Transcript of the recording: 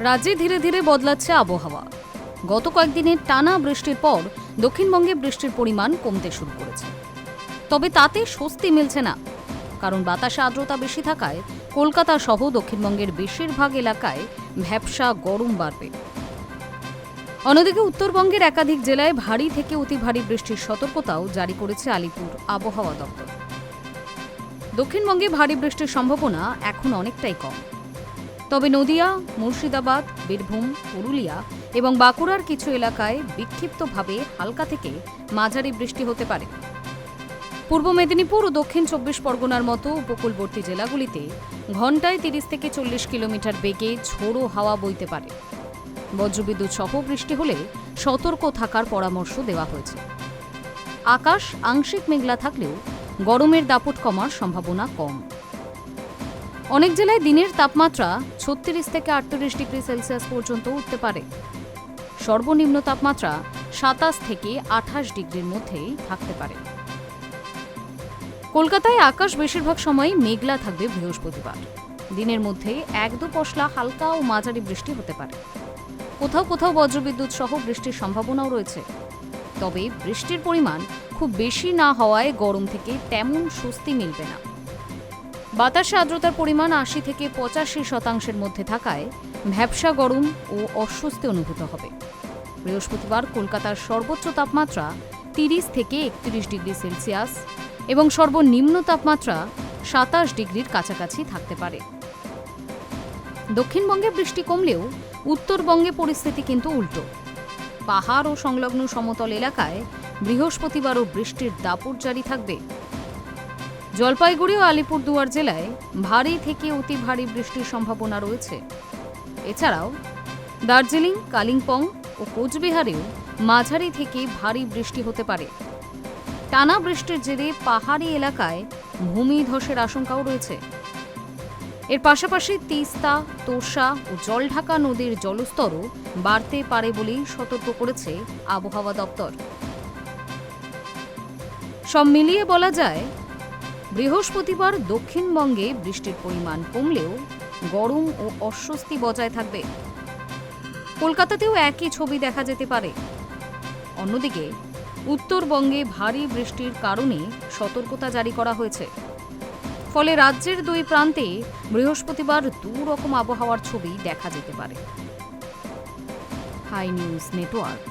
রাজ্যে ধীরে ধীরে বদলাচ্ছে আবহাওয়া। গত কয়েকদিনের টানা বৃষ্টির পর দক্ষিণবঙ্গে বৃষ্টির পরিমাণ কমতে শুরু করেছে। তবে তাতে স্বস্তি মিলছে না, কারণ বাতাসে আর্দ্রতা বেশি থাকায় কলকাতা সহ দক্ষিণবঙ্গের বেশিরভাগ এলাকায় ভ্যাপসা গরম বাড়বে। অন্যদিকে উত্তরবঙ্গের একাধিক জেলায় ভারী থেকে অতি ভারী বৃষ্টির সতর্কতাও জারি করেছে আলিপুর আবহাওয়া দপ্তর। দক্ষিণবঙ্গে ভারী বৃষ্টির সম্ভাবনা এখন অনেকটাই কম, তবে নদিয়া, মুর্শিদাবাদ, বীরভূম, পুরুলিয়া এবং বাঁকুড়ার কিছু এলাকায় বিক্ষিপ্তভাবে হালকা থেকে মাঝারি বৃষ্টি হতে পারে। পূর্ব মেদিনীপুর ও দক্ষিণ 24 পরগনার মতো উপকূলবর্তী জেলাগুলিতে ঘণ্টায় 30 থেকে 40 কিলোমিটার বেগে ঝোড়ো হাওয়া বইতে পারে। বজ্রবিদ্যুৎ সহ বৃষ্টি হলে সতর্ক থাকার পরামর্শ দেওয়া হয়েছে। আকাশ আংশিক মেঘলা থাকলেও গরমের দাপট কমার সম্ভাবনা কম। অনেক জেলায় দিনের তাপমাত্রা 36 থেকে 38 ডিগ্রি সেলসিয়াস পর্যন্ত উঠতে পারে। সর্বনিম্ন তাপমাত্রা 27 থেকে 28 ডিগ্রির মধ্যেই থাকতে পারে। কলকাতায় আকাশ বেশিরভাগ সময় মেঘলা থাকবে বৃহস্পতিবার। দিনের মধ্যে 1-2 পশলা হালকা ও মাঝারি বৃষ্টি হতে পারে। কোথাও কোথাও বজ্রবিদ্যুৎ সহ বৃষ্টির সম্ভাবনাও রয়েছে। তবে বৃষ্টির পরিমাণ খুব বেশি না হওয়ায় গরম থেকে তেমন স্বস্তি মিলবে না। বাতাসে আর্দ্রতার পরিমাণ 80 থেকে 85% মধ্যে থাকায় ভ্যাপসা গরম ও অস্বস্তি অনুভূত হবে। বৃহস্পতিবার কলকাতার সর্বোচ্চ তাপমাত্রা 30 থেকে 31 ডিগ্রি সেলসিয়াস এবং সর্বনিম্ন তাপমাত্রা 27 ডিগ্রির কাছাকাছি থাকতে পারে। দক্ষিণবঙ্গে বৃষ্টি কমলেও উত্তরবঙ্গে পরিস্থিতি কিন্তু উল্টো। পাহাড় ও সংলগ্ন সমতল এলাকায় বৃহস্পতিবারও বৃষ্টির দাপট জারি থাকবে। জলপাইগুড়ি ও আলিপুরদুয়ার জেলায় ভারী থেকে অতি ভারী বৃষ্টির সম্ভাবনা রয়েছে। এছাড়াও দার্জিলিং, কালিম্পং ও কোচবিহারেও মাঝারি থেকে ভারী বৃষ্টি হতে পারে। টানা বৃষ্টির জেরে পাহাড়ি এলাকায় ভূমিধসের আশঙ্কাও রয়েছে। এর পাশাপাশি তিস্তা, তোর্ষা ও জলঢাকা নদীর জলস্তরও বাড়তে পারে বলেই সতর্ক করেছে আবহাওয়া দপ্তর। সব মিলিয়ে বলা যায়, বৃহস্পতিবার দক্ষিণবঙ্গে বৃষ্টির পরিমাণ কমলেও গরম ও অস্বস্তি বজায় থাকবে। কলকাতাতেও একই ছবি দেখা যেতে পারে। অন্যদিকে উত্তরবঙ্গে ভারী বৃষ্টির কারণে সতর্কতা জারি করা হয়েছে। ফলে রাজ্যের 2 প্রান্তে বৃহস্পতিবার 2 রকম আবহাওয়ার ছবি দেখা যেতে পারে। Hi News network.